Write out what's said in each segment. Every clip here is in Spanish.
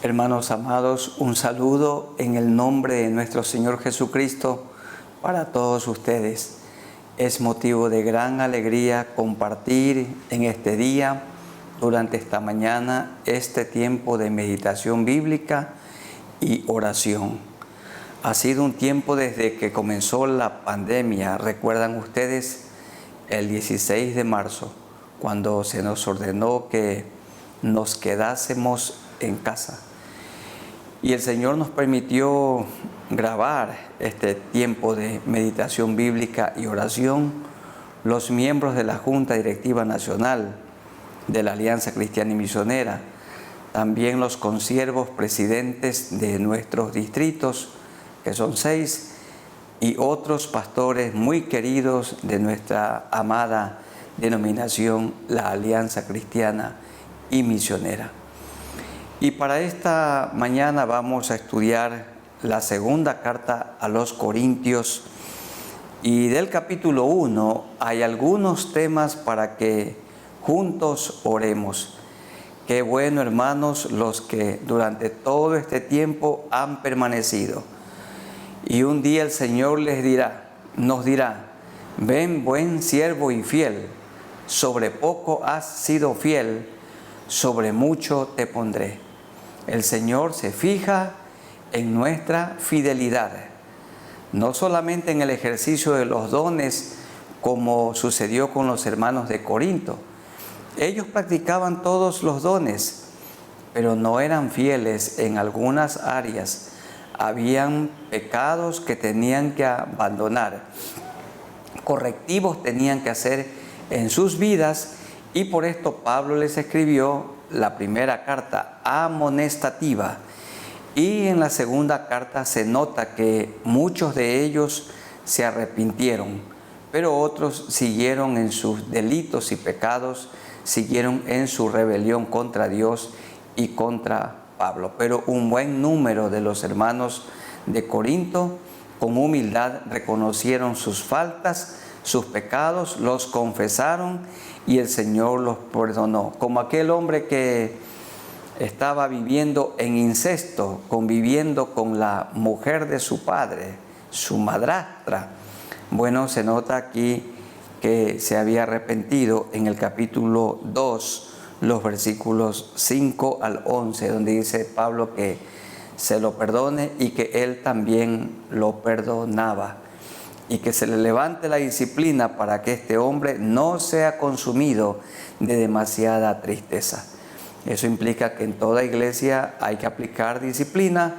Hermanos amados, un saludo en el nombre de nuestro Señor Jesucristo para todos ustedes. Es motivo de gran alegría compartir en este día, durante esta mañana, este tiempo de meditación bíblica y oración. Ha sido un tiempo desde que comenzó la pandemia, recuerdan ustedes, el 16 de marzo, cuando se nos ordenó que nos quedásemos en casa. Y el Señor nos permitió grabar este tiempo de meditación bíblica y oración. Los miembros de la Junta Directiva Nacional de la Alianza Cristiana y Misionera, también los consiervos presidentes de nuestros distritos, que son 6, y otros pastores muy queridos de nuestra amada denominación, la Alianza Cristiana y Misionera. Y para esta mañana vamos a estudiar la segunda carta a los Corintios, y del capítulo 1 hay algunos temas para que juntos oremos. Qué bueno, hermanos, los que durante todo este tiempo han permanecido. Y un día el Señor nos dirá, ven, buen siervo y fiel, sobre poco has sido fiel, sobre mucho te pondré. El Señor se fija en nuestra fidelidad, no solamente en el ejercicio de los dones, como sucedió con los hermanos de Corinto. Ellos practicaban todos los dones, pero no eran fieles en algunas áreas. Habían pecados que tenían que abandonar, correctivos tenían que hacer en sus vidas, y por esto Pablo les escribió la primera carta amonestativa, y en la segunda carta se nota que muchos de ellos se arrepintieron, pero otros siguieron en sus delitos y pecados, siguieron en su rebelión contra Dios y contra Pablo. Pero un buen número de los hermanos de Corinto con humildad reconocieron sus faltas, sus pecados, los confesaron y el Señor los perdonó. Como aquel hombre que estaba viviendo en incesto, conviviendo con la mujer de su padre, su madrastra. Bueno, se nota aquí que se había arrepentido en el capítulo 2, los versículos 5 al 11, donde dice Pablo que se lo perdone y que él también lo perdonaba, y que se le levante la disciplina para que este hombre no sea consumido de demasiada tristeza. Eso implica que en toda iglesia hay que aplicar disciplina,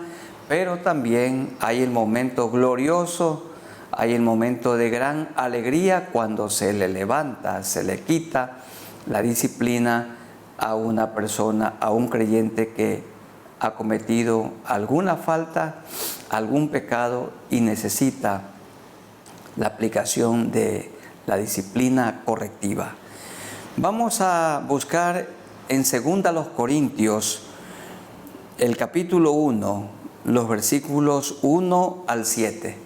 pero también hay el momento glorioso, hay el momento de gran alegría cuando se le levanta, se le quita la disciplina a una persona, a un creyente que ha cometido alguna falta, algún pecado y necesita la aplicación de la disciplina correctiva. Vamos a buscar en 2 Corintios, el capítulo 1, los versículos 1 al 7.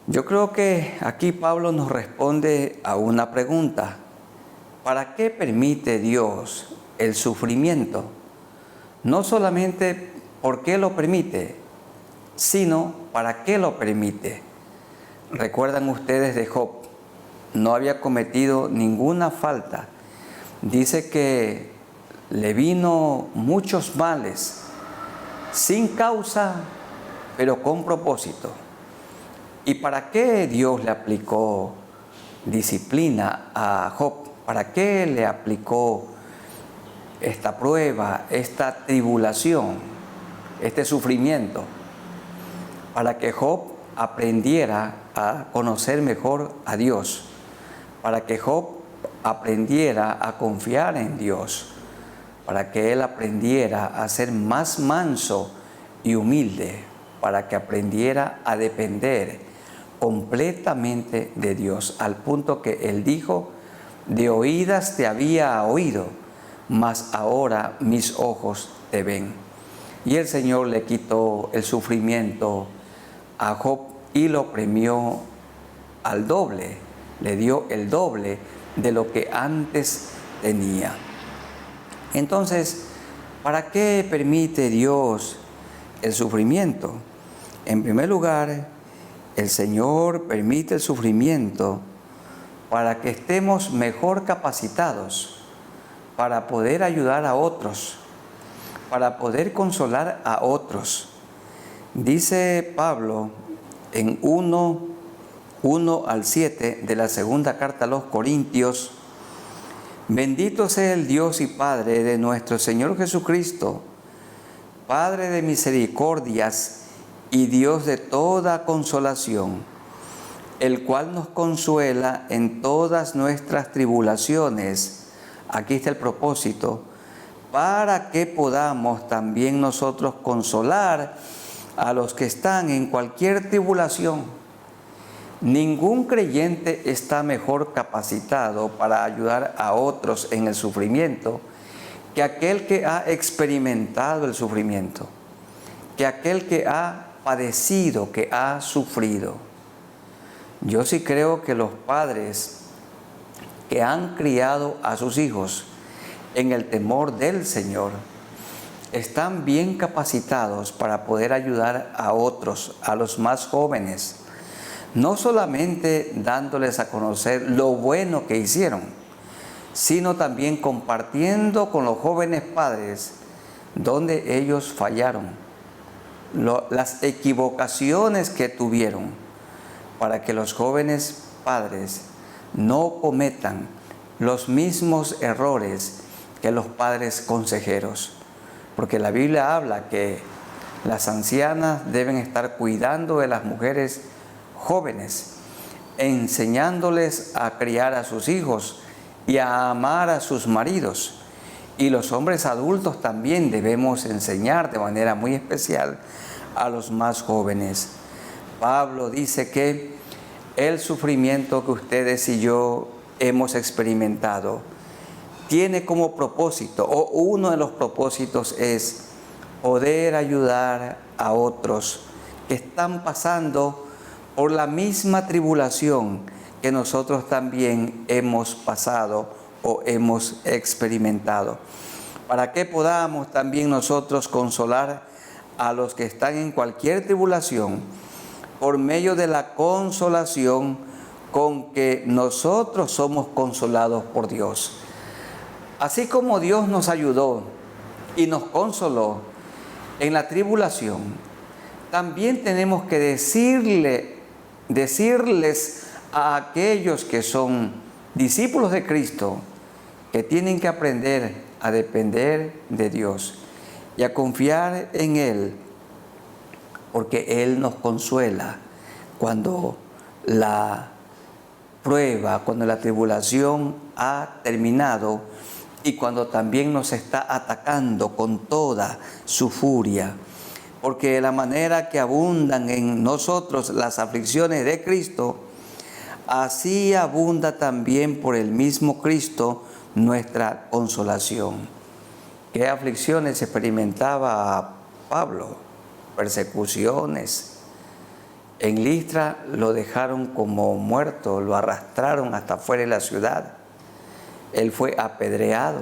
Yo creo que aquí Pablo nos responde a una pregunta. ¿Para qué permite Dios el sufrimiento? No solamente por qué lo permite, sino para qué lo permite. Recuerdan ustedes de Job, no había cometido ninguna falta. Dice que le vino muchos males, sin causa, pero con propósito. ¿Y para qué Dios le aplicó disciplina a Job? ¿Para qué le aplicó esta prueba, esta tribulación, este sufrimiento? Para que Job aprendiera a conocer mejor a Dios, para que Job aprendiera a confiar en Dios, para que él aprendiera a ser más manso y humilde, para que aprendiera a depender completamente de Dios, al punto que él dijo, de oídas te había oído, mas ahora mis ojos te ven. Y el Señor le quitó el sufrimiento a Job y lo premió al doble, le dio el doble de lo que antes tenía. Entonces, ¿Para qué permite Dios el sufrimiento? En primer lugar, el Señor permite el sufrimiento para que estemos mejor capacitados para poder ayudar a otros, para poder consolar a otros. Dice Pablo en 1 al 7 de la segunda carta a los Corintios: bendito sea el Dios y Padre de nuestro Señor Jesucristo, Padre de misericordias y Dios de toda consolación, el cual nos consuela en todas nuestras tribulaciones. Aquí está el propósito, para que podamos también nosotros consolar a los que están en cualquier tribulación. Ningún creyente está mejor capacitado para ayudar a otros en el sufrimiento que aquel que ha experimentado el sufrimiento, que aquel que ha padecido, que ha sufrido. Yo sí creo que los padres que han criado a sus hijos en el temor del Señor están bien capacitados para poder ayudar a otros, a los más jóvenes, no solamente dándoles a conocer lo bueno que hicieron, sino también compartiendo con los jóvenes padres donde ellos fallaron, las equivocaciones que tuvieron, para que los jóvenes padres no cometan los mismos errores que los padres consejeros. Porque la Biblia habla que las ancianas deben estar cuidando de las mujeres jóvenes, enseñándoles a criar a sus hijos y a amar a sus maridos. Y los hombres adultos también debemos enseñar de manera muy especial a los más jóvenes. Pablo dice que el sufrimiento que ustedes y yo hemos experimentado tiene como propósito, o uno de los propósitos es poder ayudar a otros que están pasando por la misma tribulación que nosotros también hemos pasado o hemos experimentado, para que podamos también nosotros consolar a los que están en cualquier tribulación por medio de la consolación con que nosotros somos consolados por Dios. Así como Dios nos ayudó y nos consoló en la tribulación, también tenemos que decirles a aquellos que son discípulos de Cristo que tienen que aprender a depender de Dios y a confiar en Él, porque Él nos consuela cuando la prueba, cuando la tribulación ha terminado y cuando también nos está atacando con toda su furia. Porque de la manera que abundan en nosotros las aflicciones de Cristo, así abunda también por el mismo Cristo nuestra consolación. ¿Qué aflicciones experimentaba Pablo? Persecuciones. En Listra lo dejaron como muerto, lo arrastraron hasta fuera de la ciudad. Él fue apedreado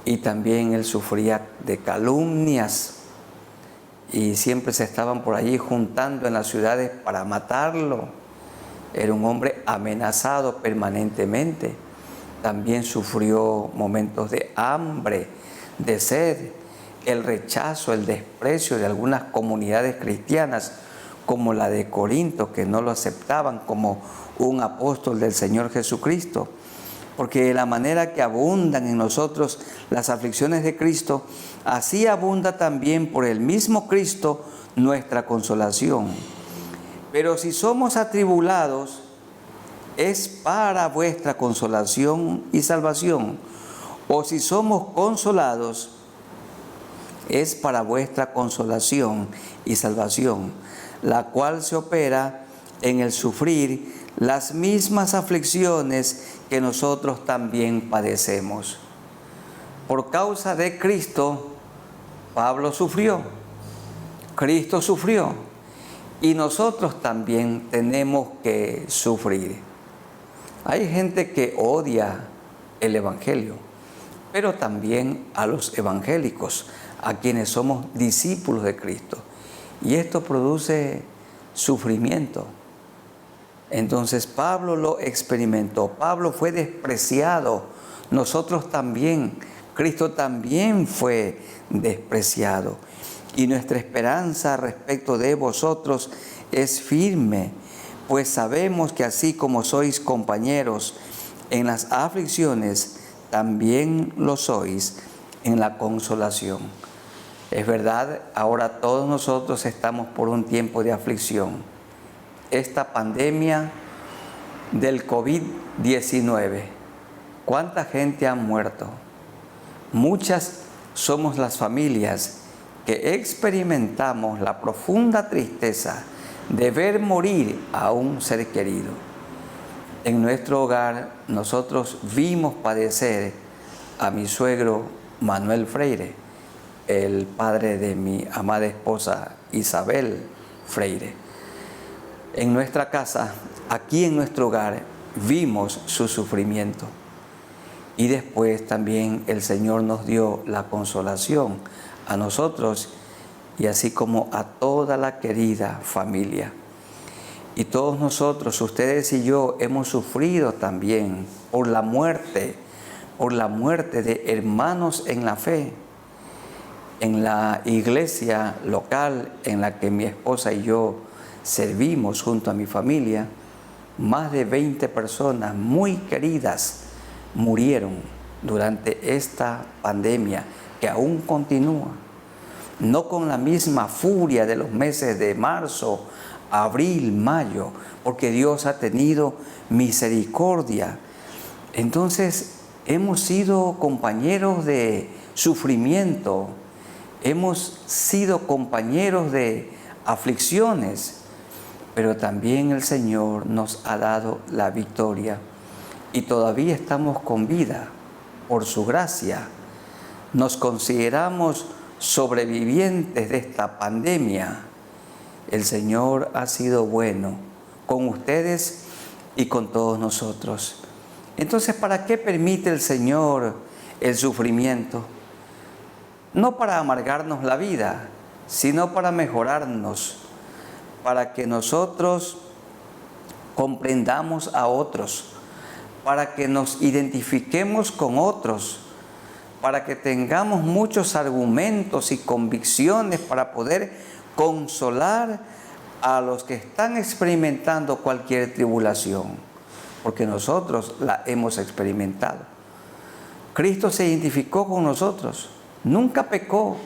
y también él sufría de calumnias y siempre se estaban por allí juntando en las ciudades para matarlo. Era un hombre amenazado permanentemente. También sufrió momentos de hambre, de sed, el rechazo, el desprecio de algunas comunidades cristianas como la de Corinto, que no lo aceptaban como un apóstol del Señor Jesucristo. Porque de la manera que abundan en nosotros las aflicciones de Cristo, así abunda también por el mismo Cristo nuestra consolación. Pero si somos atribulados, es para vuestra consolación y salvación. O si somos consolados, es para vuestra consolación y salvación, la cual se opera en el sufrir las mismas aflicciones que nosotros también padecemos. Por causa de Cristo, Pablo sufrió, Cristo sufrió, y nosotros también tenemos que sufrir. Hay gente que odia el Evangelio, pero también a los evangélicos, a quienes somos discípulos de Cristo. Y esto produce sufrimiento. Entonces Pablo lo experimentó. Pablo fue despreciado. Nosotros también. Cristo también fue despreciado. Y nuestra esperanza respecto de vosotros es firme, pues sabemos que así como sois compañeros en las aflicciones, también lo sois en la consolación. Es verdad, ahora todos nosotros estamos por un tiempo de aflicción. Esta pandemia del COVID-19, ¿cuánta gente ha muerto? Muchas somos las familias que experimentamos la profunda tristeza de ver morir a un ser querido. En nuestro hogar nosotros vimos padecer a mi suegro Manuel Freire, el padre de mi amada esposa Isabel Freire. En nuestra casa, aquí en nuestro hogar, vimos su sufrimiento. Y después también el Señor nos dio la consolación a nosotros y así como a toda la querida familia. Y todos nosotros, ustedes y yo, hemos sufrido también por la muerte de hermanos en la fe. En la iglesia local en la que mi esposa y yo servimos junto a mi familia, más de 20 personas muy queridas murieron durante esta pandemia que aún continúa. No con la misma furia de los meses de marzo, abril, mayo, porque Dios ha tenido misericordia. Entonces, hemos sido compañeros de sufrimiento, hemos sido compañeros de aflicciones, pero también el Señor nos ha dado la victoria y todavía estamos con vida por su gracia. Nos consideramos sobrevivientes de esta pandemia. El Señor ha sido bueno con ustedes y con todos nosotros. Entonces, ¿para qué permite el Señor el sufrimiento? No para amargarnos la vida, sino para mejorarnos, para que nosotros comprendamos a otros, para que nos identifiquemos con otros, para que tengamos muchos argumentos y convicciones para poder consolar a los que están experimentando cualquier tribulación, porque nosotros la hemos experimentado. Cristo se identificó con nosotros, nunca pecó,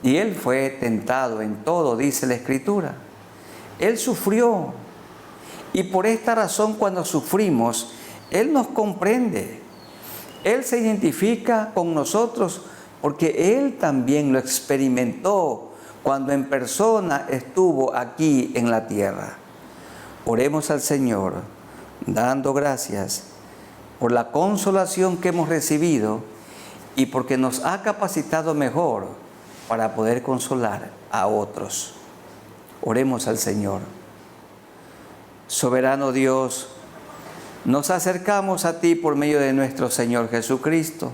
y Él fue tentado en todo, dice la Escritura. Él sufrió, y por esta razón cuando sufrimos, Él nos comprende. Él se identifica con nosotros porque Él también lo experimentó cuando en persona estuvo aquí en la tierra. Oremos al Señor, dando gracias por la consolación que hemos recibido y porque nos ha capacitado mejor para poder consolar a otros. Oremos al Señor. Soberano Dios, nos acercamos a ti por medio de nuestro Señor Jesucristo.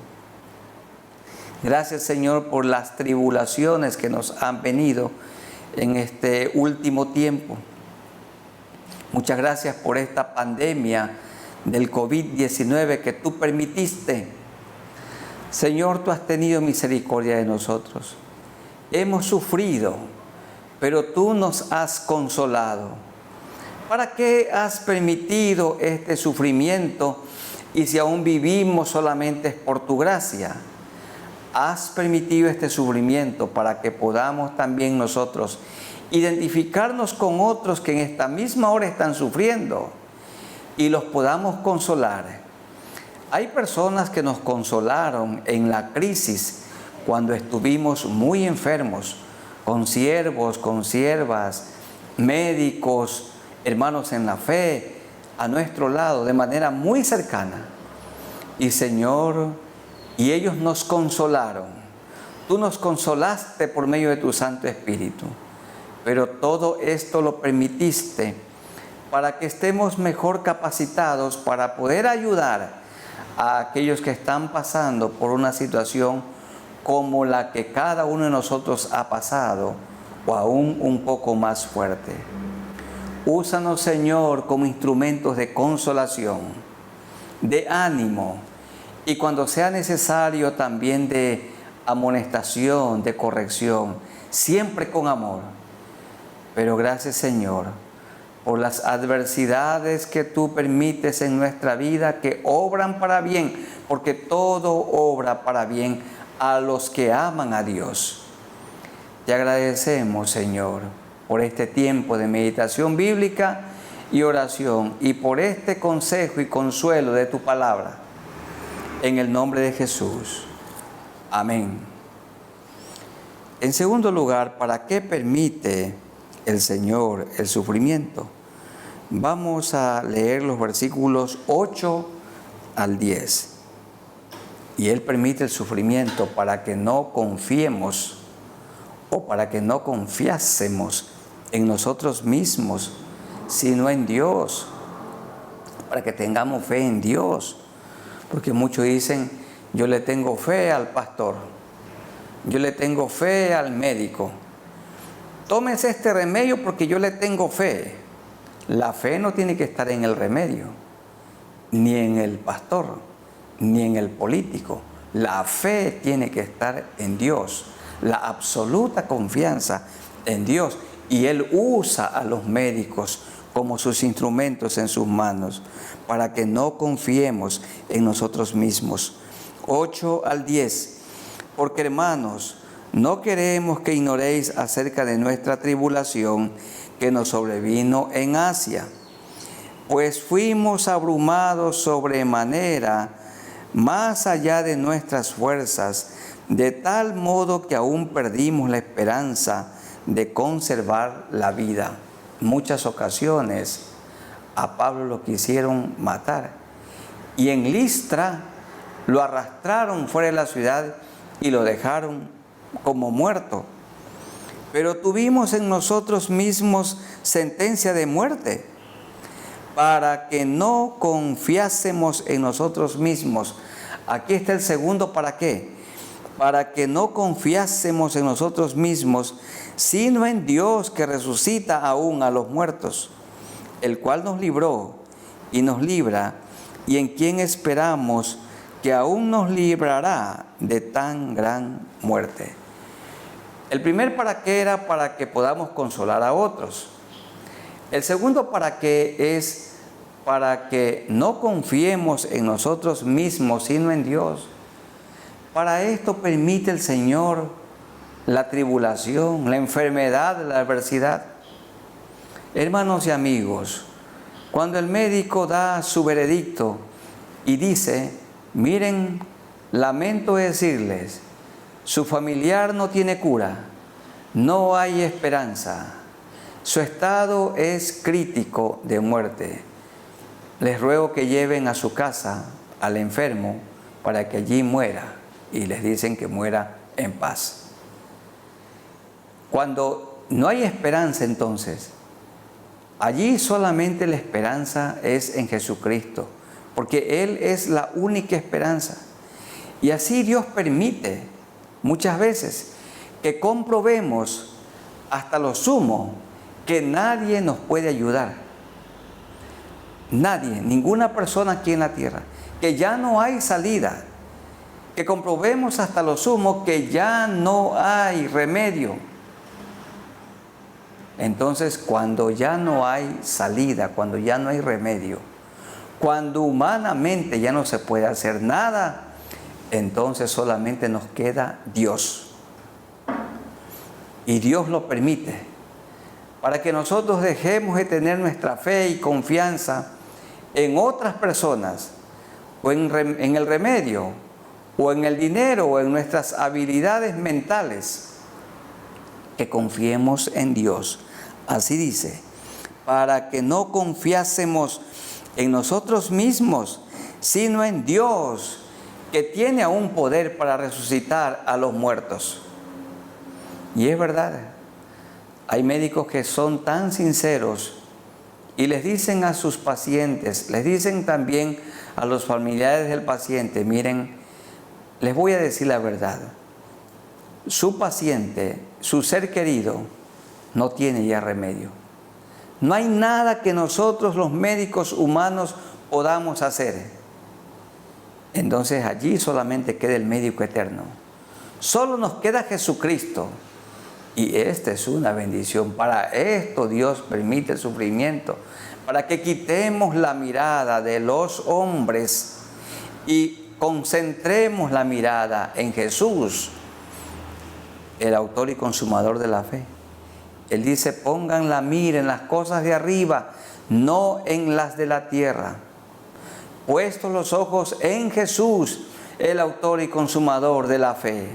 Gracias, Señor, por las tribulaciones que nos han venido en este último tiempo. Muchas gracias por esta pandemia del COVID-19 que tú permitiste. Señor, tú has tenido misericordia de nosotros. Hemos sufrido, pero tú nos has consolado. ¿Para qué has permitido este sufrimiento? Y si aún vivimos solamente es por tu gracia. Has permitido este sufrimiento para que podamos también nosotros identificarnos con otros que en esta misma hora están sufriendo y los podamos consolar. Hay personas que nos consolaron en la crisis cuando estuvimos muy enfermos, con siervos, con siervas, médicos, hermanos en la fe, a nuestro lado, de manera muy cercana. Y Señor, y ellos nos consolaron. Tú nos consolaste por medio de tu Santo Espíritu. Pero todo esto lo permitiste para que estemos mejor capacitados para poder ayudar a aquellos que están pasando por una situación como la que cada uno de nosotros ha pasado, o aún un poco más fuerte. Úsanos, Señor, como instrumentos de consolación, de ánimo, y cuando sea necesario también de amonestación, de corrección, siempre con amor. Pero gracias, Señor, por las adversidades que tú permites en nuestra vida, que obran para bien, porque todo obra para bien a los que aman a Dios. Te agradecemos, Señor, por este tiempo de meditación bíblica y oración, y por este consejo y consuelo de tu palabra. En el nombre de Jesús. Amén. En segundo lugar, ¿para qué permite el Señor el sufrimiento? Vamos a leer los versículos 8 al 10. Y Él permite el sufrimiento para que no confiemos o para que no confiásemos en nosotros mismos, sino en Dios, para que tengamos fe en Dios. Porque muchos dicen, yo le tengo fe al pastor, yo le tengo fe al médico. Tómese este remedio porque yo le tengo fe. La fe no tiene que estar en el remedio, ni en el pastor, ni en el político. La fe tiene que estar en Dios, la absoluta confianza en Dios. Y Él usa a los médicos como sus instrumentos en sus manos, para que no confiemos en nosotros mismos. 8 al 10. Porque, hermanos, no queremos que ignoréis acerca de nuestra tribulación que nos sobrevino en Asia, pues fuimos abrumados sobremanera, más allá de nuestras fuerzas, de tal modo que aún perdimos la esperanza de conservar la vida. Muchas ocasiones a Pablo lo quisieron matar, y en Listra lo arrastraron fuera de la ciudad y lo dejaron como muerto. Pero tuvimos en nosotros mismos sentencia de muerte, para que no confiásemos en nosotros mismos. Aquí está el segundo ¿para qué? Para que no confiásemos en nosotros mismos, sino en Dios, que resucita aún a los muertos, el cual nos libró y nos libra, y en quien esperamos que aún nos librará de tan gran muerte. El primer para qué era para que podamos consolar a otros. El segundo para qué es para que no confiemos en nosotros mismos, sino en Dios. Para esto permite el Señor la tribulación, la enfermedad, la adversidad. Hermanos y amigos, cuando el médico da su veredicto y dice, miren, lamento decirles, su familiar no tiene cura, no hay esperanza, su estado es crítico de muerte. Les ruego que lleven a su casa al enfermo para que allí muera, y les dicen que muera en paz. Cuando no hay esperanza, entonces, allí solamente la esperanza es en Jesucristo, porque Él es la única esperanza. Y así Dios permite muchas veces que comprobemos hasta lo sumo que nadie nos puede ayudar. Nadie, ninguna persona aquí en la tierra, que ya no hay salida, que comprobemos hasta lo sumo que ya no hay remedio. Entonces, cuando ya no hay salida, cuando ya no hay remedio, cuando humanamente ya no se puede hacer nada, entonces solamente nos queda Dios. Y Dios lo permite para que nosotros dejemos de tener nuestra fe y confianza en otras personas, o en el remedio, o en el dinero, o en nuestras habilidades mentales, que confiemos en Dios. Así dice, para que no confiásemos en nosotros mismos, sino en Dios, que tiene aún poder para resucitar a los muertos. Y es verdad, hay médicos que son tan sinceros y les dicen a sus pacientes, les dicen también a los familiares del paciente, miren, les voy a decir la verdad. Su paciente, su ser querido, no tiene ya remedio. No hay nada que nosotros los médicos humanos podamos hacer. Entonces allí solamente queda el médico eterno. Solo nos queda Jesucristo. Y esta es una bendición. Para esto Dios permite el sufrimiento, para que quitemos la mirada de los hombres y concentremos la mirada en Jesús, el autor y consumador de la fe. Él dice, pongan la mira en las cosas de arriba, no en las de la tierra. Puestos los ojos en Jesús, el autor y consumador de la fe.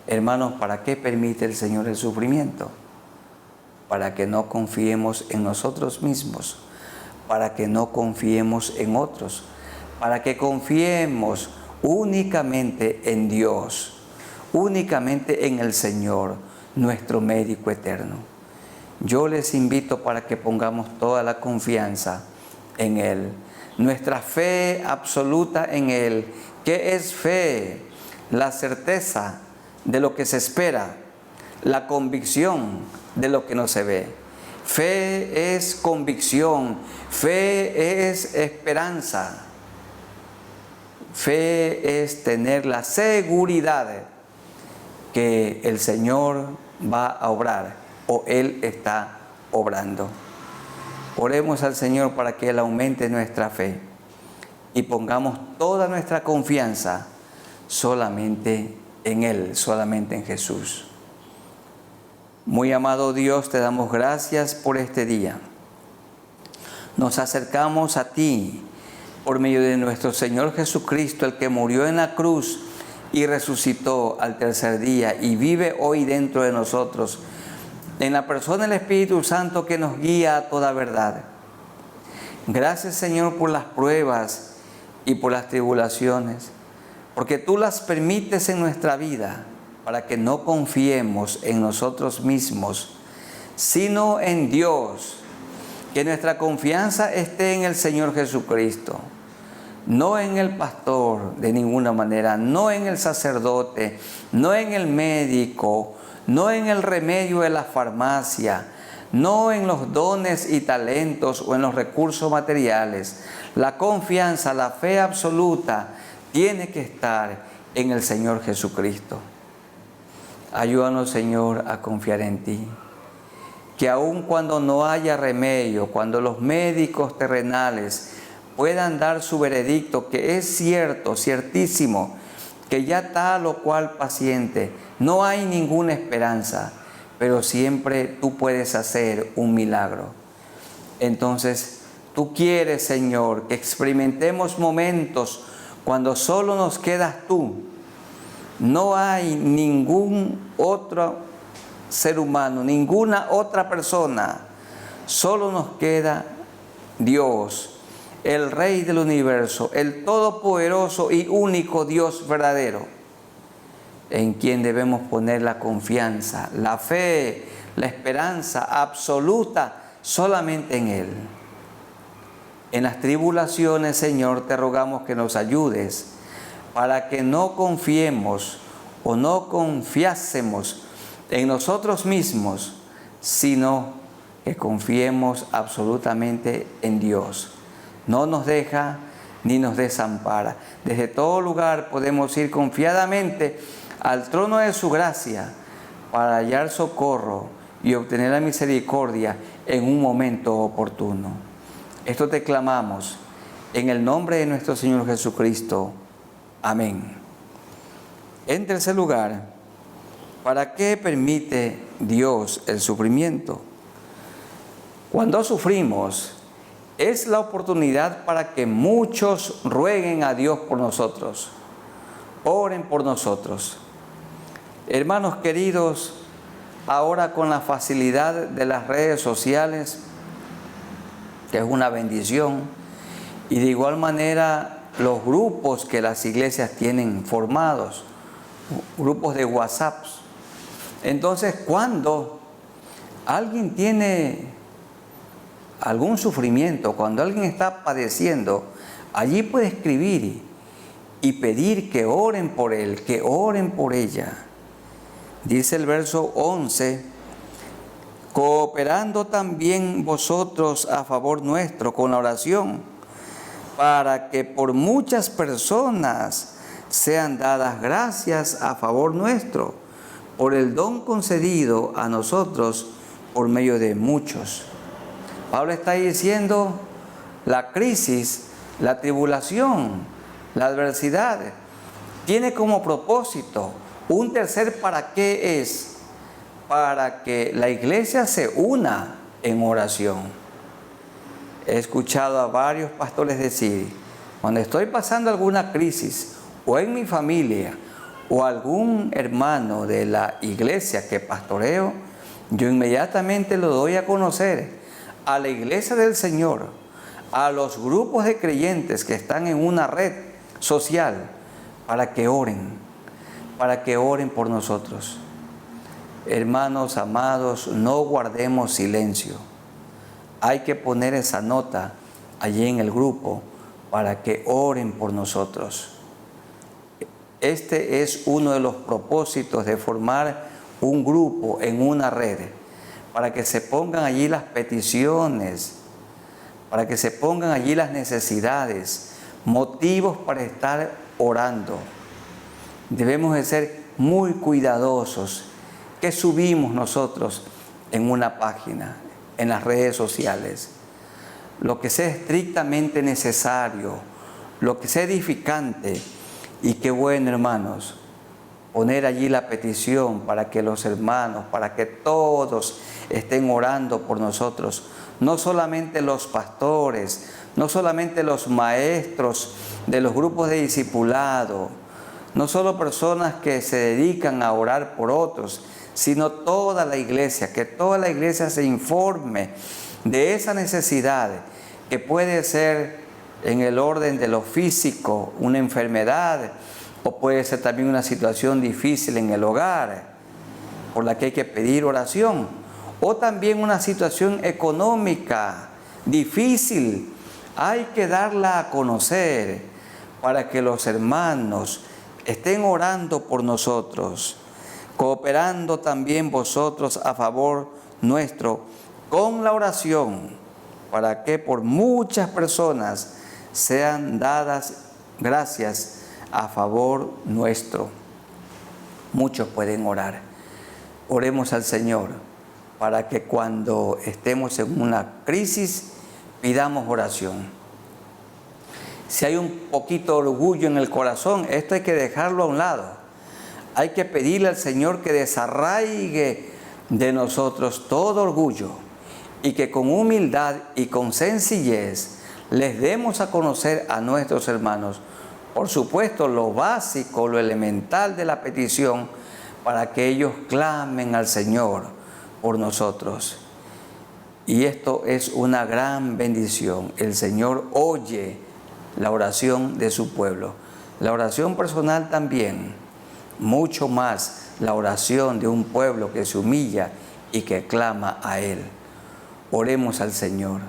Hermanos, ¿para qué permite el Señor el sufrimiento? Para que no confiemos en nosotros mismos, para que no confiemos en otros, para que confiemos únicamente en Dios, únicamente en el Señor, nuestro médico eterno. Yo les invito para que pongamos toda la confianza en Él, nuestra fe absoluta en Él. ¿Qué es fe? La certeza de lo que se espera, la convicción de lo que no se ve. Fe es convicción, fe es esperanza, fe es tener la seguridad que el Señor va a obrar o Él está obrando. Oremos al Señor para que Él aumente nuestra fe y pongamos toda nuestra confianza solamente en Él, solamente en Jesús. Muy amado Dios, te damos gracias por este día. Nos acercamos a ti por medio de nuestro Señor Jesucristo, el que murió en la cruz y resucitó al tercer día y vive hoy dentro de nosotros, en la persona del Espíritu Santo que nos guía a toda verdad. Gracias, Señor, por las pruebas y por las tribulaciones, porque tú las permites en nuestra vida para que no confiemos en nosotros mismos, sino en Dios. Que nuestra confianza esté en el Señor Jesucristo, no en el pastor de ninguna manera, no en el sacerdote, no en el médico, no en el remedio de la farmacia, no en los dones y talentos o en los recursos materiales. La confianza, la fe absoluta tiene que estar en el Señor Jesucristo. Ayúdanos, Señor, a confiar en ti. Que aun cuando no haya remedio, cuando los médicos terrenales puedan dar su veredicto, que es cierto, ciertísimo, que ya tal o cual paciente, no hay ninguna esperanza, pero siempre tú puedes hacer un milagro. Entonces, tú quieres, Señor, que experimentemos momentos cuando solo nos quedas tú. No hay ningún otro ser humano, ninguna otra persona. Solo nos queda Dios, el Rey del universo, el todopoderoso y único Dios verdadero, en quien debemos poner la confianza, la fe, la esperanza absoluta solamente en Él. En las tribulaciones, Señor, te rogamos que nos ayudes para que no confiemos o no confiásemos en nosotros mismos, sino que confiemos absolutamente en Dios. No nos deja ni nos desampara. Desde todo lugar podemos ir confiadamente al trono de su gracia para hallar socorro y obtener la misericordia en un momento oportuno. Esto te clamamos en el nombre de nuestro Señor Jesucristo. Amén. En tercer lugar, ¿para qué permite Dios el sufrimiento? Cuando sufrimos, es la oportunidad para que muchos rueguen a Dios por nosotros, oren por nosotros. Hermanos queridos, ahora con la facilidad de las redes sociales, que es una bendición, y de igual manera los grupos que las iglesias tienen formados, grupos de WhatsApp. Entonces, cuando alguien tiene algún sufrimiento, cuando alguien está padeciendo Allí puede escribir y pedir que oren por él, que oren por ella. Dice el verso 11, cooperando también vosotros a favor nuestro con la oración, para que por muchas personas sean dadas gracias a favor nuestro, por el don concedido a nosotros por medio de muchos. Pablo está diciendo, la crisis, la tribulación, la adversidad, tiene como propósito un tercer para qué es, para que la iglesia se una en oración. He escuchado a varios pastores decir, cuando estoy pasando alguna crisis, o en mi familia, o algún hermano de la iglesia que pastoreo, yo inmediatamente lo doy a conocer a la iglesia del Señor, a los grupos de creyentes que están en una red social, para que oren por nosotros. Hermanos amados, no guardemos silencio. Hay que poner esa nota allí en el grupo para que oren por nosotros. Este es uno de los propósitos de formar un grupo en una red, para que se pongan allí las peticiones, para que se pongan allí las necesidades, motivos para estar orando. Debemos de ser muy cuidadosos. ¿Qué subimos nosotros en una página, en las redes sociales? Lo que sea estrictamente necesario, lo que sea edificante. Y qué bueno, hermanos, poner allí la petición para que los hermanos, para que todos estén orando por nosotros. No solamente los pastores, no solamente los maestros de los grupos de discipulado, no solo personas que se dedican a orar por otros, sino toda la iglesia, que toda la iglesia se informe de esa necesidad que puede ser en el orden de lo físico, una enfermedad, o puede ser también una situación difícil en el hogar, por la que hay que pedir oración, o también una situación económica difícil, hay que darla a conocer para que los hermanos estén orando por nosotros, cooperando también vosotros a favor nuestro con la oración, para que por muchas personas sean dadas gracias a favor nuestro. Muchos pueden orar. Oremos al Señor para que cuando estemos en una crisis pidamos oración. Si hay un poquito de orgullo en el corazón, esto hay que dejarlo a un lado. Hay que pedirle al Señor que desarraigue de nosotros todo orgullo y que con humildad y con sencillez les demos a conocer a nuestros hermanos, por supuesto, lo básico, lo elemental de la petición, para que ellos clamen al Señor por nosotros. Y esto es una gran bendición. El Señor oye la oración de su pueblo. La oración personal también, mucho más la oración de un pueblo que se humilla y que clama a Él. Oremos al Señor.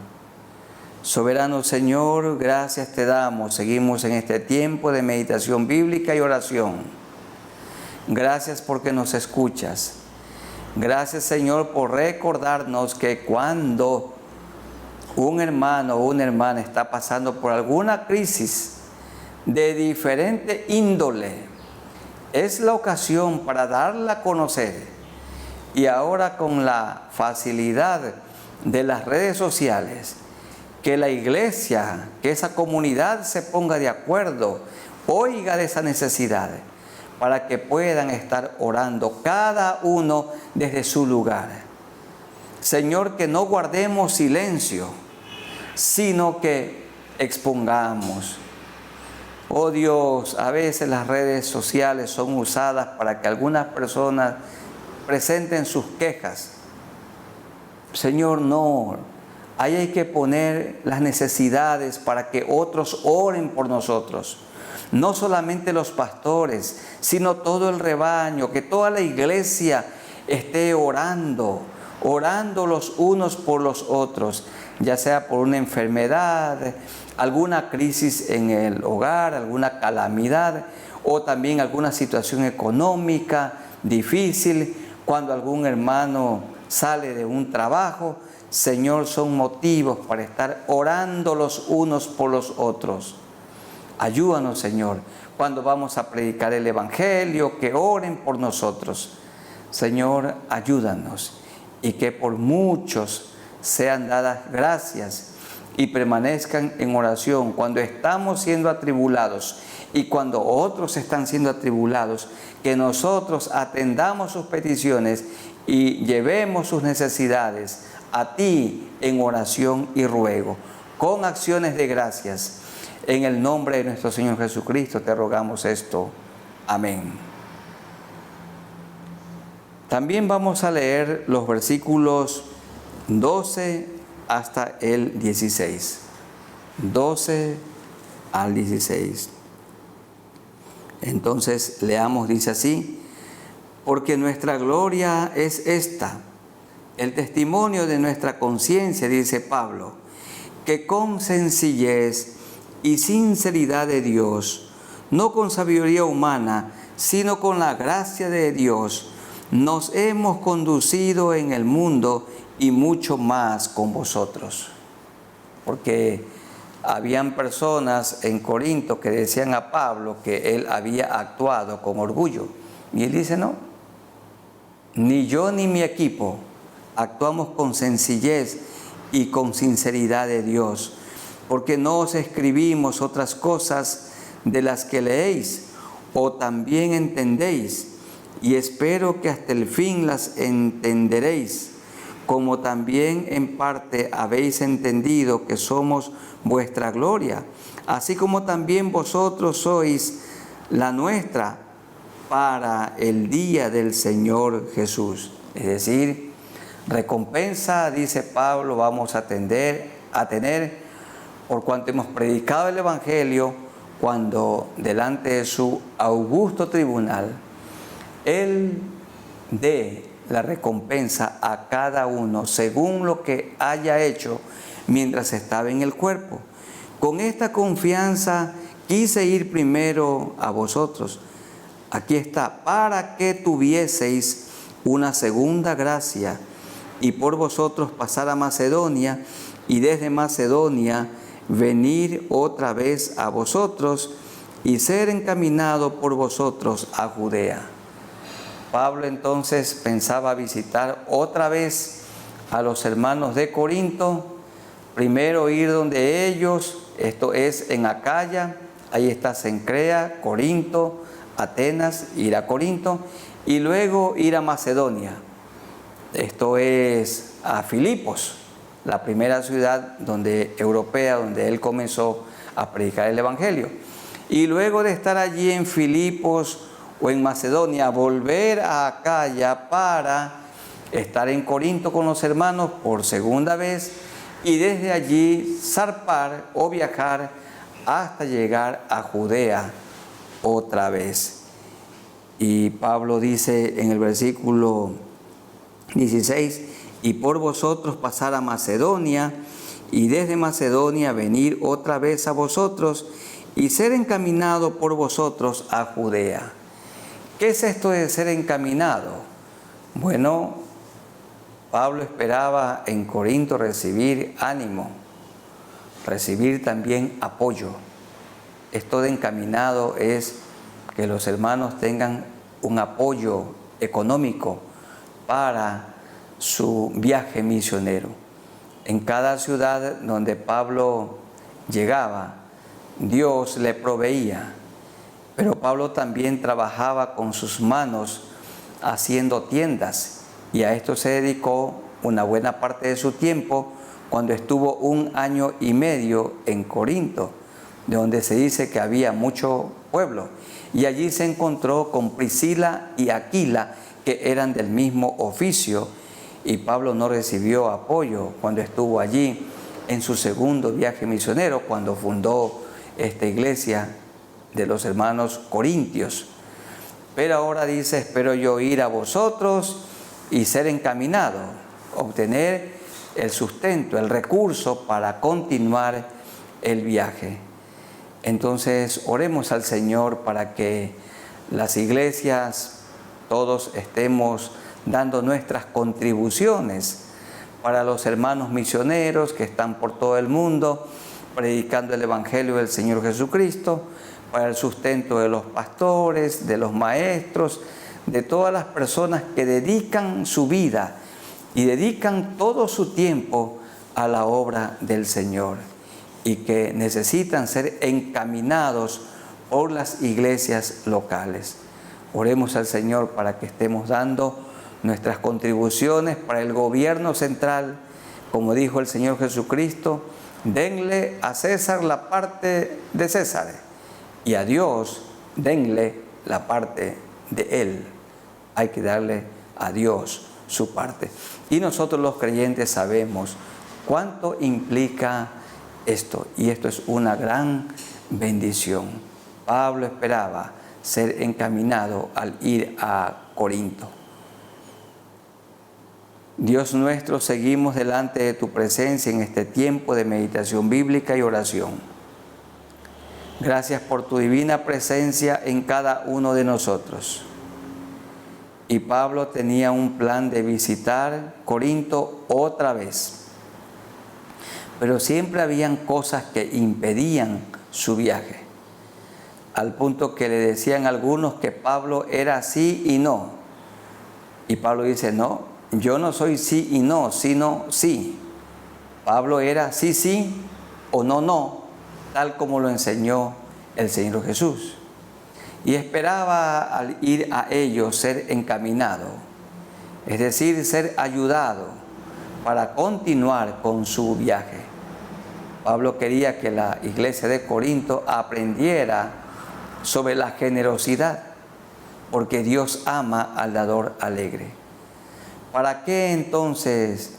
Soberano Señor, gracias te damos. Seguimos en este tiempo de meditación bíblica y oración. Gracias porque nos escuchas. Gracias, Señor, por recordarnos que cuando un hermano o una hermana está pasando por alguna crisis de diferente índole, es la ocasión para darla a conocer. Y ahora con la facilidad de las redes sociales, que la iglesia, que esa comunidad se ponga de acuerdo, oiga de esa necesidad, para que puedan estar orando cada uno desde su lugar. Señor, que no guardemos silencio, sino que expongamos. Oh Dios, a veces las redes sociales son usadas para que algunas personas presenten sus quejas. Señor, no. Ahí hay que poner las necesidades para que otros oren por nosotros. No solamente los pastores, sino todo el rebaño, que toda la iglesia esté orando los unos por los otros. ya sea por una enfermedad, alguna crisis en el hogar, alguna calamidad, o también alguna situación económica difícil, cuando algún hermano sale de un trabajo. Señor, son motivos para estar orando los unos por los otros. Ayúdanos, Señor, cuando vamos a predicar el Evangelio, que oren por nosotros. Señor, ayúdanos, y que por muchos sean dadas gracias y permanezcan en oración cuando estamos siendo atribulados y cuando otros están siendo atribulados, que nosotros atendamos sus peticiones y llevemos sus necesidades a ti en oración y ruego, con acciones de gracias. En el nombre de nuestro Señor Jesucristo te rogamos esto. Amén. También vamos a leer los versículos 12 hasta el 16. 12 al 16. Entonces leamos, dice así: porque nuestra gloria es esta, el testimonio de nuestra conciencia, dice Pablo, que con sencillez y sinceridad de Dios, no con sabiduría humana, sino con la gracia de Dios, nos hemos conducido en el mundo y mucho más con vosotros. Porque habían personas en Corinto que decían a Pablo que él había actuado con orgullo. Y él dice, no, ni yo ni mi equipo actuamos con sencillez y con sinceridad de Dios, porque no os escribimos otras cosas de las que leéis o también entendéis, y espero que hasta el fin las entenderéis, como también en parte habéis entendido que somos vuestra gloria, así como también vosotros sois la nuestra para el día del Señor Jesús. Es decir, recompensa, dice Pablo, vamos a tener por cuanto hemos predicado el Evangelio, cuando delante de su augusto tribunal, Él dé la recompensa a cada uno según lo que haya hecho mientras estaba en el cuerpo. Con esta confianza quise ir primero a vosotros. Aquí está, para que tuvieseis una segunda gracia y por vosotros pasar a Macedonia y desde Macedonia venir otra vez a vosotros y ser encaminado por vosotros a Judea. Pablo entonces pensaba visitar otra vez a los hermanos de Corinto, primero ir donde ellos, esto es en Acaya, ahí está Cencrea, Corinto, Atenas, ir a Corinto, y luego ir a Macedonia, esto es a Filipos, la primera ciudad europea donde él comenzó a predicar el Evangelio. Y luego de estar allí en Filipos o en Macedonia, volver a Acaya para estar en Corinto con los hermanos por segunda vez y desde allí zarpar o viajar hasta llegar a Judea otra vez. Y Pablo dice en el versículo 16, y por vosotros pasar a Macedonia y desde Macedonia venir otra vez a vosotros y ser encaminado por vosotros a Judea. ¿Qué es esto de ser encaminado? Bueno, Pablo esperaba en Corinto recibir ánimo, recibir también apoyo. Esto de encaminado es que los hermanos tengan un apoyo económico para su viaje misionero. En cada ciudad donde Pablo llegaba, Dios le proveía, pero Pablo también trabajaba con sus manos haciendo tiendas, y a esto se dedicó una buena parte de su tiempo cuando estuvo 1 año y medio en Corinto, de donde se dice que había mucho pueblo, y allí se encontró con Priscila y Aquila, que eran del mismo oficio, y Pablo no recibió apoyo cuando estuvo allí en su segundo viaje misionero, cuando fundó esta iglesia de los hermanos corintios. Pero ahora dice, espero yo ir a vosotros y ser encaminado, obtener el sustento, el recurso para continuar el viaje. Entonces, oremos al Señor para que las iglesias, todos estemos dando nuestras contribuciones para los hermanos misioneros que están por todo el mundo, predicando el Evangelio del Señor Jesucristo, para el sustento de los pastores, de los maestros, de todas las personas que dedican su vida y dedican todo su tiempo a la obra del Señor y que necesitan ser encaminados por las iglesias locales. Oremos al Señor para que estemos dando nuestras contribuciones para el gobierno central, como dijo el Señor Jesucristo: denle a César la parte de César y a Dios denle la parte de Él. Hay que darle a Dios su parte. Y nosotros los creyentes sabemos cuánto implica esto, y esto es una gran bendición. Pablo esperaba ser encaminado al ir a Corinto. Dios nuestro, seguimos delante de tu presencia en este tiempo de meditación bíblica y oración. Gracias por tu divina presencia en cada uno de nosotros. Y Pablo tenía un plan de visitar Corinto otra vez. Pero siempre habían cosas que impedían su viaje. Al punto que le decían algunos que Pablo era sí y no. Y Pablo dice: no, yo no soy sí y no, sino sí. Pablo era sí, sí o no, no, tal como lo enseñó el Señor Jesús. Y esperaba al ir a ellos ser encaminado, es decir, ser ayudado para continuar con su viaje. Pablo quería que la iglesia de Corinto aprendiera sobre la generosidad, porque Dios ama al dador alegre. ¿Para qué entonces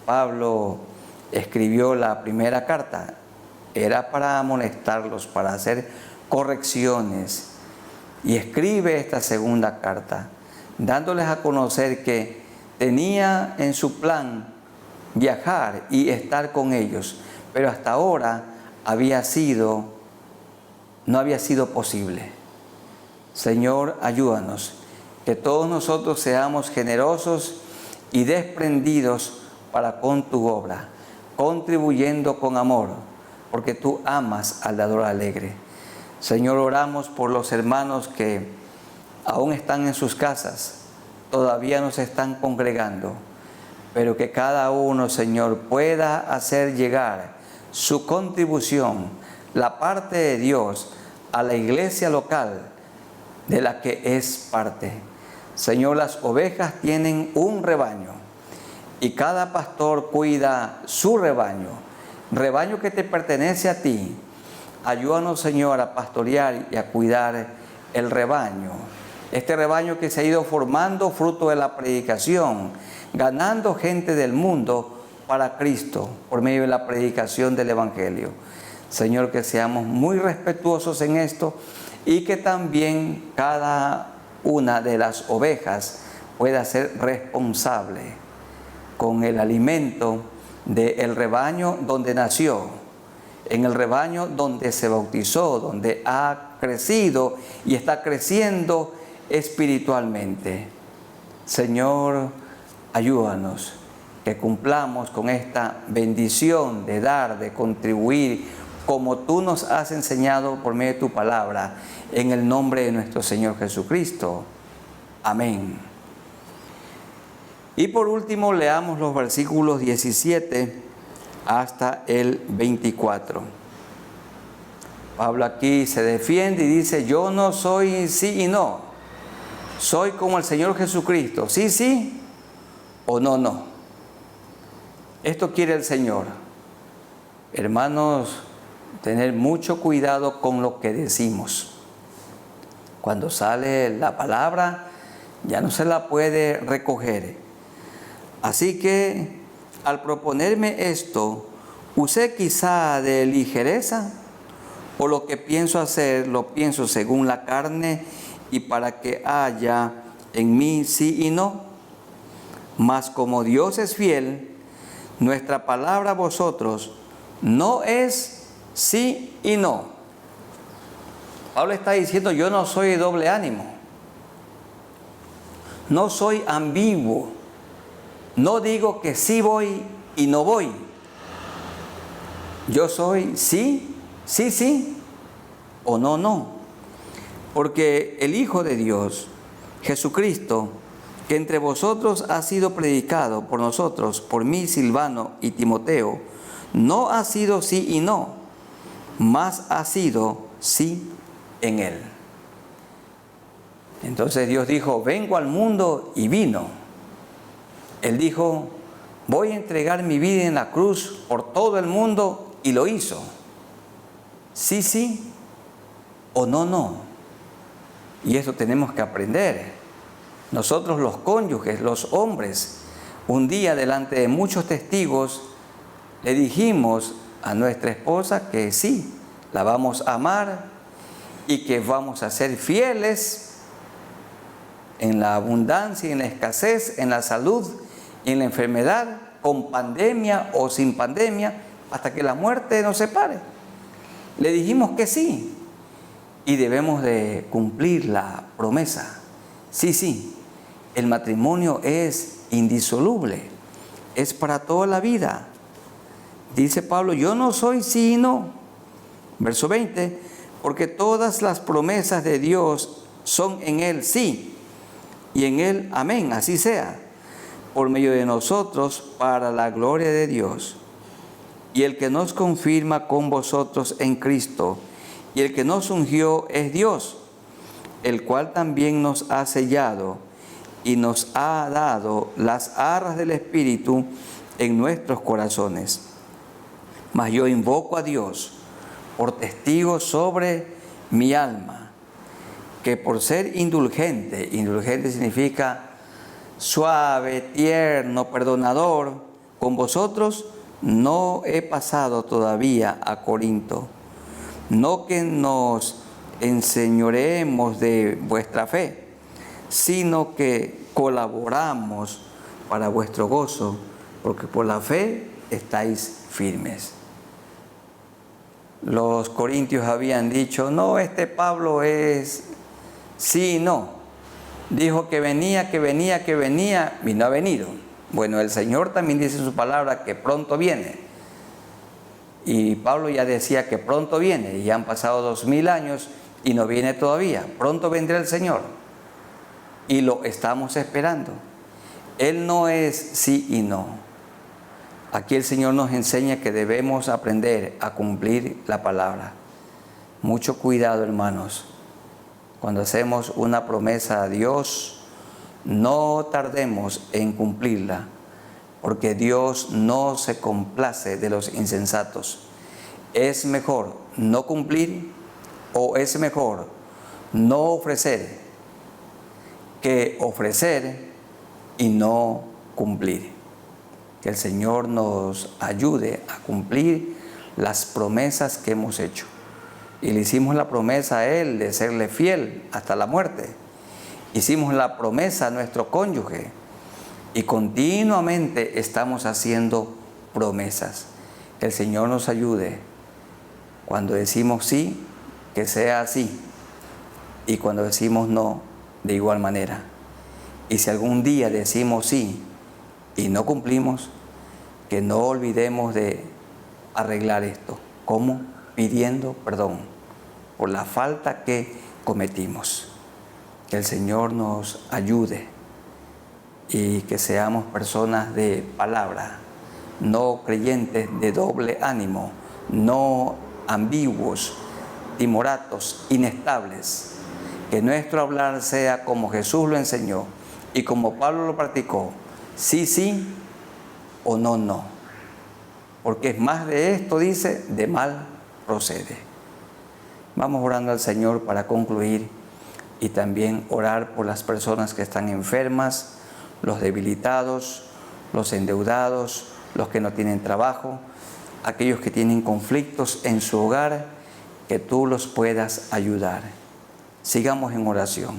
Pablo escribió la primera carta? Era para amonestarlos, para hacer correcciones. Y escribe esta segunda carta, dándoles a conocer que tenía en su plan viajar y estar con ellos, pero hasta ahora no había sido posible. Señor, ayúdanos, que todos nosotros seamos generosos y desprendidos para con tu obra, contribuyendo con amor, porque tú amas al dador alegre. Señor, oramos por los hermanos que aún están en sus casas, todavía no se están congregando, pero que cada uno, Señor, pueda hacer llegar su contribución, la parte de Dios, a la iglesia local de la que es parte. Señor, las ovejas tienen un rebaño y cada pastor cuida su rebaño, rebaño que te pertenece a ti. Ayúdanos, Señor, a pastorear y a cuidar el rebaño. Este rebaño que se ha ido formando fruto de la predicación, ganando gente del mundo para Cristo por medio de la predicación del Evangelio. Señor, que seamos muy respetuosos en esto y que también cada una de las ovejas pueda ser responsable con el alimento del rebaño donde nació, en el rebaño donde se bautizó, donde ha crecido y está creciendo espiritualmente. Señor, ayúdanos, que cumplamos con esta bendición de dar, de contribuir, como tú nos has enseñado por medio de tu palabra, en el nombre de nuestro Señor Jesucristo. Amén. Y por último, leamos los versículos 17 hasta el 24. Pablo aquí se defiende y dice: yo no soy sí y no, soy como el Señor Jesucristo, sí, sí o no, no. Esto quiere el Señor. Hermanos, tener mucho cuidado con lo que decimos. Cuando sale la palabra, ya no se la puede recoger. Así que, al proponerme esto, ¿usé quizá de ligereza? ¿O lo que pienso hacer, lo pienso según la carne y para que haya en mí sí y no? Mas como Dios es fiel, nuestra palabra a vosotros no es sí y no. Pablo está diciendo, yo no soy de doble ánimo. No soy ambiguo. No digo que sí voy y no voy. Yo soy sí, sí, sí, o no, no. Porque el Hijo de Dios, Jesucristo, que entre vosotros ha sido predicado por nosotros, por mí, Silvano y Timoteo, no ha sido sí y no, mas ha sido sí en él. Entonces Dios dijo, vengo al mundo, y vino. Él dijo, voy a entregar mi vida en la cruz por todo el mundo, y lo hizo. Sí, sí, o no, no. Y eso tenemos que aprender. Nosotros los cónyuges, los hombres, un día delante de muchos testigos, le dijimos a nuestra esposa que sí, la vamos a amar y que vamos a ser fieles en la abundancia y en la escasez, en la salud y en la enfermedad, con pandemia o sin pandemia, hasta que la muerte nos separe. Le dijimos que sí y debemos de cumplir la promesa. Sí, sí, el matrimonio es indisoluble, es para toda la vida. Dice Pablo, yo no soy sí y no. Verso 20, porque todas las promesas de Dios son en Él sí, y en Él amén, así sea, por medio de nosotros, para la gloria de Dios. Y el que nos confirma con vosotros en Cristo, y el que nos ungió es Dios, el cual también nos ha sellado y nos ha dado las arras del Espíritu en nuestros corazones. Mas yo invoco a Dios por testigo sobre mi alma, que por ser indulgente, indulgente significa suave, tierno, perdonador, con vosotros no he pasado todavía a Corinto, no que nos enseñoreemos de vuestra fe, sino que colaboramos para vuestro gozo, porque por la fe estáis firmes. Los corintios habían dicho, no, este Pablo es sí y no. Dijo que venía y no ha venido. Bueno, el Señor también dice en su palabra que pronto viene. Y Pablo ya decía que pronto viene, y ya han pasado 2000 años y no viene todavía. Pronto vendrá el Señor y lo estamos esperando. Él no es sí y no. Aquí el Señor nos enseña que debemos aprender a cumplir la palabra. Mucho cuidado, hermanos. Cuando hacemos una promesa a Dios, no tardemos en cumplirla, porque Dios no se complace de los insensatos. Es mejor no cumplir o es mejor no ofrecer que ofrecer y no cumplir. Que el Señor nos ayude a cumplir las promesas que hemos hecho. Y le hicimos la promesa a Él de serle fiel hasta la muerte. Hicimos la promesa a nuestro cónyuge. Y continuamente estamos haciendo promesas. Que el Señor nos ayude. Cuando decimos sí, que sea así. Y cuando decimos no, de igual manera. Y si algún día decimos sí y no cumplimos, que no olvidemos de arreglar esto. ¿Cómo? Pidiendo perdón por la falta que cometimos. Que el Señor nos ayude y que seamos personas de palabra, no creyentes de doble ánimo, no ambiguos, timoratos, inestables. Que nuestro hablar sea como Jesús lo enseñó y como Pablo lo practicó. Sí, sí, o no, no. Porque es más de esto, dice, de mal procede. Vamos orando al Señor para concluir y también orar por las personas que están enfermas, los debilitados, los endeudados, los que no tienen trabajo, aquellos que tienen conflictos en su hogar, que tú los puedas ayudar. Sigamos en oración.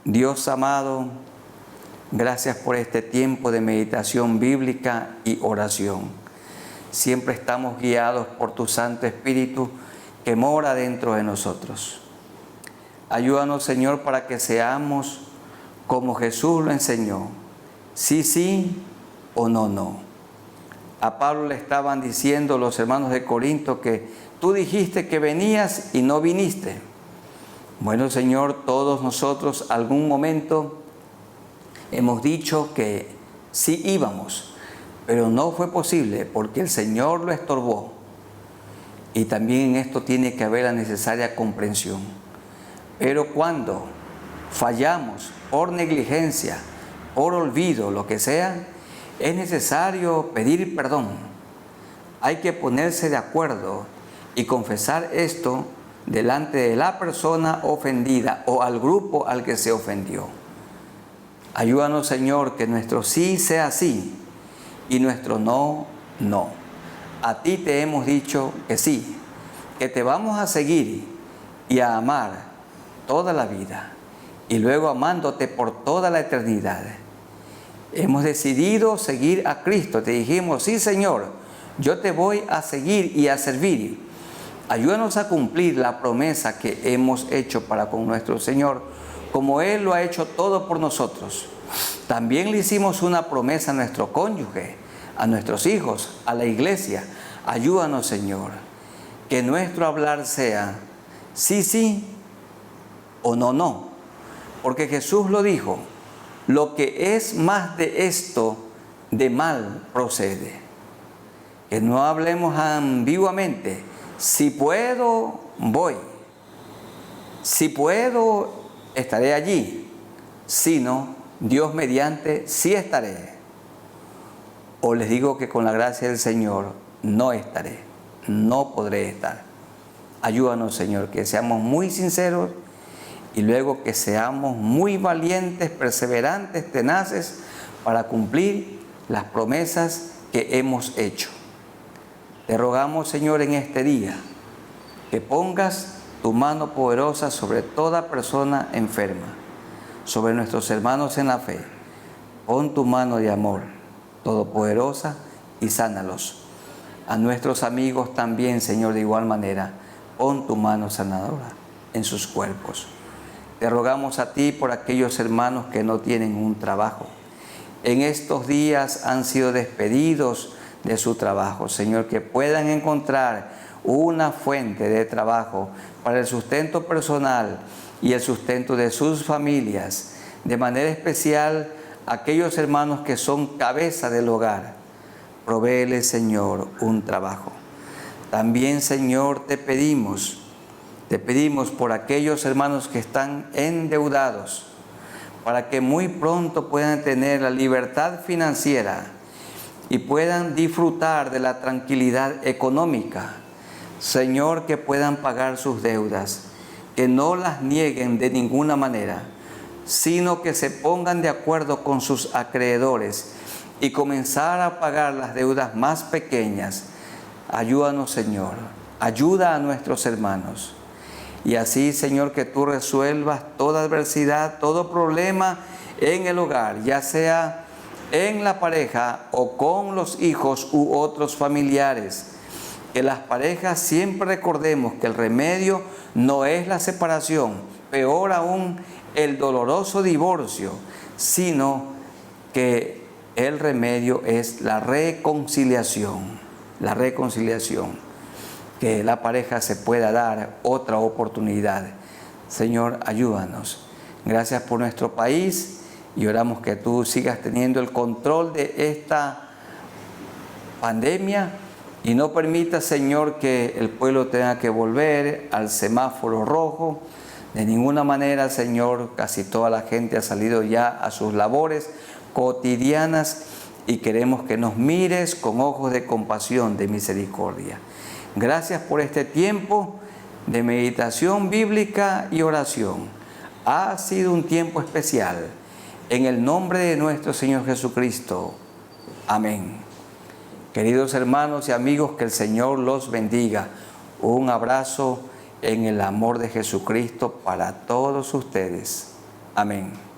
Dios amado, Gracias por este tiempo de meditación bíblica y oración. Siempre estamos guiados por tu Santo Espíritu que mora dentro de nosotros. Ayúdanos, Señor, para que seamos como Jesús lo enseñó. Sí, sí o no, no. A Pablo le estaban diciendo los hermanos de Corinto que tú dijiste que venías y no viniste. Bueno, Señor, todos nosotros algún momento hemos dicho que sí íbamos, pero no fue posible porque el Señor lo estorbó. Y también en esto tiene que haber la necesaria comprensión. Pero cuando fallamos por negligencia, por olvido, lo que sea, es necesario pedir perdón. Hay que ponerse de acuerdo y confesar esto delante de la persona ofendida o al grupo al que se ofendió. Ayúdanos, Señor, que nuestro sí sea sí y nuestro no, no. A ti te hemos dicho que sí, que te vamos a seguir y a amar toda la vida y luego amándote por toda la eternidad. Hemos decidido seguir a Cristo. Te dijimos, sí, Señor, yo te voy a seguir y a servir. Ayúdanos a cumplir la promesa que hemos hecho para con nuestro Señor, como Él lo ha hecho todo por nosotros. También le hicimos una promesa a nuestro cónyuge, a nuestros hijos, a la iglesia. Ayúdanos, Señor, que nuestro hablar sea sí, sí o no, no. Porque Jesús lo dijo, lo que es más de esto, de mal procede. Que no hablemos ambiguamente. Si puedo, voy. Si puedo, estaré allí. Si no, Dios mediante, sí estaré. O les digo que con la gracia del Señor no estaré, no podré estar. Ayúdanos, Señor, que seamos muy sinceros y luego que seamos muy valientes, perseverantes, tenaces para cumplir las promesas que hemos hecho. Te rogamos, Señor, en este día que pongas tu mano poderosa sobre toda persona enferma, sobre nuestros hermanos en la fe. Pon tu mano de amor todopoderosa y sánalos. A nuestros amigos también, Señor, de igual manera, pon tu mano sanadora en sus cuerpos. Te rogamos a ti por aquellos hermanos que no tienen un trabajo. En estos días han sido despedidos de su trabajo. Señor, que puedan encontrar una fuente de trabajo para el sustento personal y el sustento de sus familias. De manera especial, aquellos hermanos que son cabeza del hogar. Provéele, Señor, un trabajo. También, Señor, te pedimos por aquellos hermanos que están endeudados, para que muy pronto puedan tener la libertad financiera y puedan disfrutar de la tranquilidad económica. Señor, que puedan pagar sus deudas, que no las nieguen de ninguna manera, sino que se pongan de acuerdo con sus acreedores y comenzar a pagar las deudas más pequeñas. Ayúdanos, Señor, ayuda a nuestros hermanos. Y así, Señor, que tú resuelvas toda adversidad, todo problema en el hogar, ya sea en la pareja o con los hijos u otros familiares. Que las parejas siempre recordemos que el remedio no es la separación, peor aún el doloroso divorcio, sino que el remedio es la reconciliación. La reconciliación. Que la pareja se pueda dar otra oportunidad. Señor, ayúdanos. Gracias por nuestro país y oramos que tú sigas teniendo el control de esta pandemia y no permita, Señor, que el pueblo tenga que volver al semáforo rojo. De ninguna manera, Señor, casi toda la gente ha salido ya a sus labores cotidianas y queremos que nos mires con ojos de compasión, de misericordia. Gracias por este tiempo de meditación bíblica y oración. Ha sido un tiempo especial. En el nombre de nuestro Señor Jesucristo. Amén. Queridos hermanos y amigos, que el Señor los bendiga. Un abrazo en el amor de Jesucristo para todos ustedes. Amén.